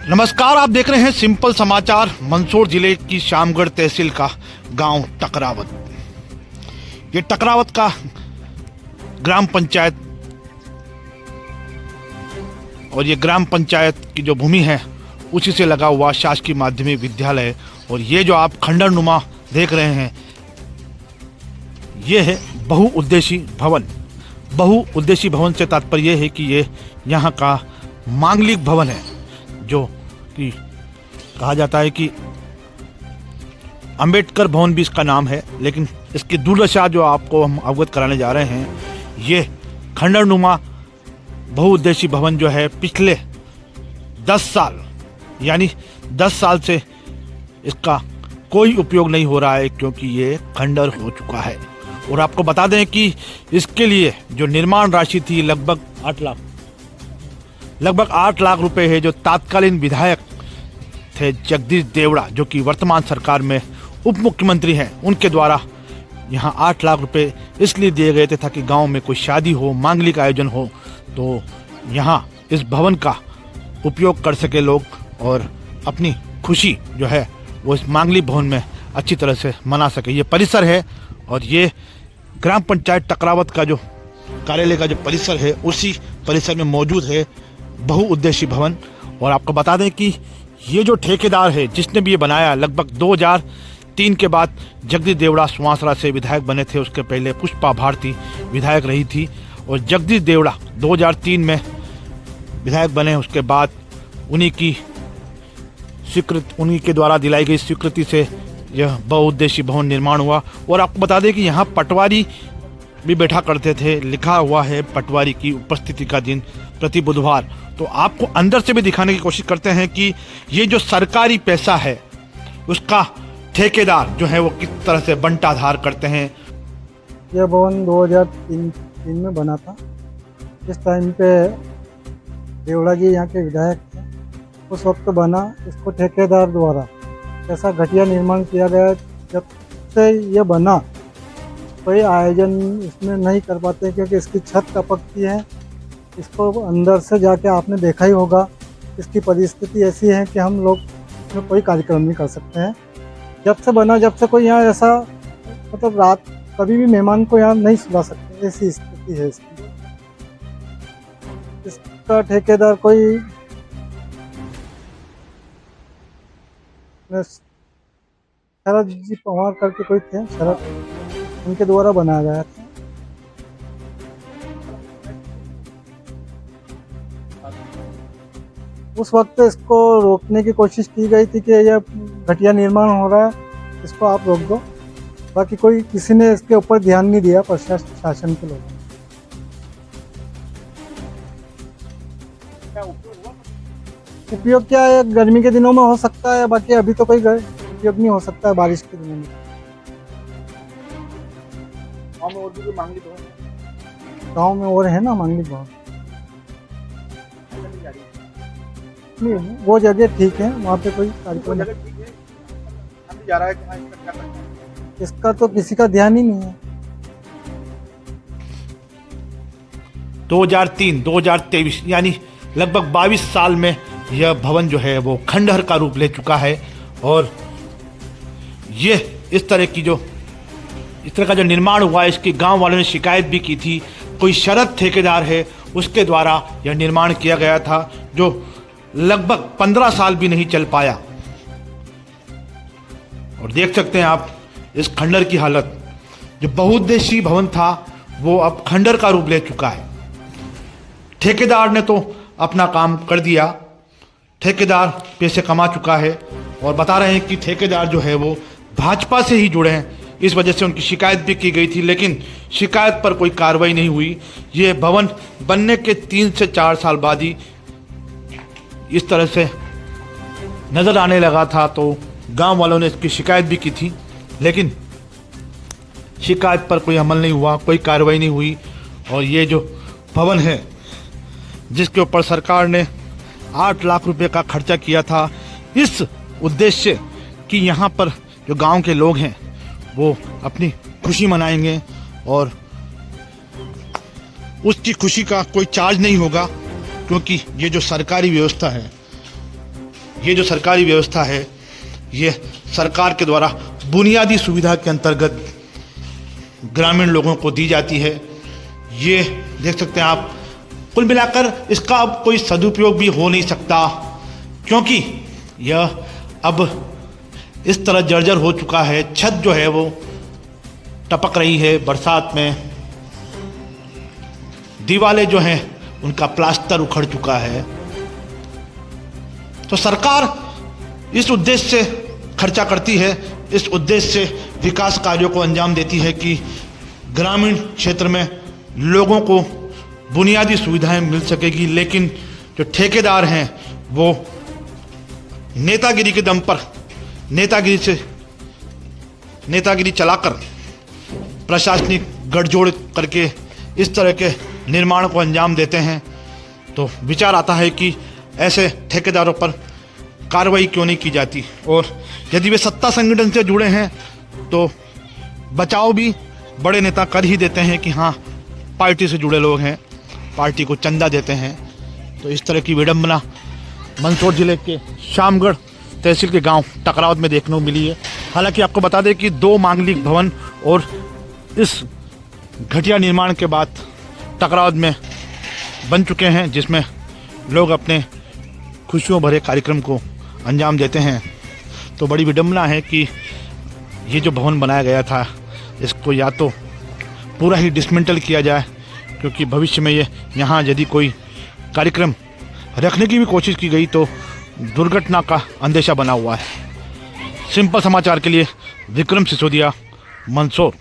नमस्कार, आप देख रहे हैं सिंपल समाचार। मंदसौर जिले की शामगढ़ तहसील का गांव टकरावत। ये टकरावत का ग्राम पंचायत और ये ग्राम पंचायत की जो भूमि है उसी से लगा हुआ शासकीय माध्यमिक विद्यालय। और ये जो आप खंडर नुमा देख रहे हैं ये है बहुउद्देशीय भवन। बहुउद्देशीय भवन से तात्पर्य है कि ये यहाँ का मांगलिक भवन है, जो कि कहा जाता है कि अंबेडकर भवन भी इसका नाम है। लेकिन इसकी दुर्दशा जो आपको हम अवगत कराने जा रहे हैं, ये खंडरनुमा बहुउद्देशीय भवन जो है पिछले 10 साल यानी 10 साल से इसका कोई उपयोग नहीं हो रहा है, क्योंकि ये खंडर हो चुका है। और आपको बता दें कि इसके लिए जो निर्माण राशि थी लगभग 8 लाख रुपए है, जो तत्कालीन विधायक थे जगदीश देवड़ा, जो कि वर्तमान सरकार में उप मुख्यमंत्री हैं, उनके द्वारा यहाँ 8 लाख रुपए इसलिए दिए गए थे ताकि गांव में कोई शादी हो, मांगलिक आयोजन हो तो यहाँ इस भवन का उपयोग कर सके लोग और अपनी खुशी जो है वो इस मांगलिक भवन में अच्छी तरह से मना सके। ये परिसर है और ये ग्राम पंचायत टकरावत का जो कार्यालय का जो परिसर है उसी परिसर में मौजूद है बहुउद्देशीय भवन। और आपको बता दें कि ये जो ठेकेदार है जिसने भी ये बनाया, लगभग 2003 के बाद जगदीश देवड़ा सुवासरा से विधायक बने थे, उसके पहले पुष्पा भारती विधायक रही थी। और जगदीश देवड़ा 2003 में विधायक बने, उसके बाद उन्हीं के द्वारा दिलाई गई स्वीकृति से यह बहुउद्देशीय भवन निर्माण हुआ। और आपको बता दें कि यहाँ पटवारी भी बैठा करते थे, लिखा हुआ है पटवारी की उपस्थिति का दिन प्रति बुधवार। तो आपको अंदर से भी दिखाने की कोशिश करते हैं कि ये जो सरकारी पैसा है उसका ठेकेदार जो है वो किस तरह से बंटाधार करते हैं। यह भवन 2003 में बना था। इस टाइम पे देवड़ा जी यहाँ के विधायक थे, उस वक्त बना। इसको ठेकेदार द्वारा ऐसा घटिया निर्माण किया गया। जब से ये बना कोई आयोजन इसमें नहीं कर पाते, क्योंकि इसकी छत टपकती है। इसको अंदर से जाके आपने देखा ही होगा, इसकी परिस्थिति ऐसी है कि हम लोग इसमें कोई कार्यक्रम नहीं कर सकते हैं। जब से बना, जब से कोई यहाँ ऐसा मतलब रात कभी भी मेहमान को यहाँ नहीं सुला सकते, ऐसी स्थिति है इसकी। इसका ठेकेदार कोई शरद जी पवार करके कोई थे, शरद, उनके द्वारा बनाया गया था। उस वक्त इसको रोकने की कोशिश की गई थी कि यह घटिया निर्माण हो रहा है, इसको आप रोक दो। बाकी कोई किसी ने इसके ऊपर ध्यान नहीं दिया, प्रशासन शासन के लोग। उपयोग क्या है, गर्मी के दिनों में हो सकता है, बाकी अभी तो कोई उपयोग नहीं हो सकता है बारिश के दिनों में। गाँव में और है ना मांगलिक भवन। नहीं, वो जगह ठीक है, वहाँ पे कोई कार्यक्रम जा रहा है, इसका तो किसी का ध्यान ही नहीं है। 2003-2023 यानी लगभग 22 साल में यह भवन जो है वो खंडहर का रूप ले चुका है। और ये इस तरह का जो निर्माण हुआ है, इसकी गांव वालों ने शिकायत भी की थी। कोई शरद ठेकेदार है, उसके द्वारा यह निर्माण किया गया था, जो लगभग 15 साल भी नहीं चल पाया। और देख सकते हैं आप इस खंडर की हालत। जो बहुउद्देशीय भवन था वो अब खंडर का रूप ले चुका है। ठेकेदार ने तो अपना काम कर दिया, ठेकेदार पैसे कमा चुका है। और बता रहे हैं कि ठेकेदार जो है वो भाजपा से ही जुड़े हैं, इस वजह से उनकी शिकायत भी की गई थी, लेकिन शिकायत पर कोई कार्रवाई नहीं हुई। ये भवन बनने के 3 से 4 साल बाद ही इस तरह से नज़र आने लगा था। तो गांव वालों ने इसकी शिकायत भी की थी, लेकिन शिकायत पर कोई अमल नहीं हुआ, कोई कार्रवाई नहीं हुई। और ये जो भवन है जिसके ऊपर सरकार ने 8 लाख रुपए का खर्चा किया था, इस उद्देश्य कि यहाँ पर जो गांव के लोग हैं वो अपनी खुशी मनाएंगे और उसकी खुशी का कोई चार्ज नहीं होगा, क्योंकि ये जो सरकारी व्यवस्था है ये जो सरकारी व्यवस्था है ये सरकार के द्वारा बुनियादी सुविधा के अंतर्गत ग्रामीण लोगों को दी जाती है। ये देख सकते हैं आप, कुल मिलाकर इसका अब कोई सदुपयोग भी हो नहीं सकता, क्योंकि यह अब इस तरह जर्जर हो चुका है। छत जो है वो टपक रही है बरसात में, दीवारें जो हैं उनका प्लास्टर उखड़ चुका है। तो सरकार इस उद्देश्य से खर्चा करती है, इस उद्देश्य से विकास कार्यों को अंजाम देती है कि ग्रामीण क्षेत्र में लोगों को बुनियादी सुविधाएं मिल सकेगी। लेकिन जो ठेकेदार हैं वो नेतागिरी के दम पर नेतागिरी चलाकर प्रशासनिक गठजोड़ करके इस तरह के निर्माण को अंजाम देते हैं। तो विचार आता है कि ऐसे ठेकेदारों पर कार्रवाई क्यों नहीं की जाती, और यदि वे सत्ता संगठन से जुड़े हैं तो बचाव भी बड़े नेता कर ही देते हैं कि हाँ पार्टी से जुड़े लोग हैं, पार्टी को चंदा देते हैं। तो इस तरह की विडंबना मंदसौर जिले के शामगढ़ तहसील के गांव टकरावत में देखने को मिली है। हालांकि आपको बता दें कि 2 मांगलिक भवन और इस घटिया निर्माण के बाद टकरावत में बन चुके हैं, जिसमें लोग अपने खुशियों भरे कार्यक्रम को अंजाम देते हैं। तो बड़ी विडंबना है कि ये जो भवन बनाया गया था इसको या तो पूरा ही डिसमेंटल किया जाए, क्योंकि भविष्य में यहाँ यदि कोई कार्यक्रम रखने की भी कोशिश की गई तो दुर्घटना का अंदेशा बना हुआ है। सिंपल समाचार के लिए विक्रम सिसोदिया, मंदसौर।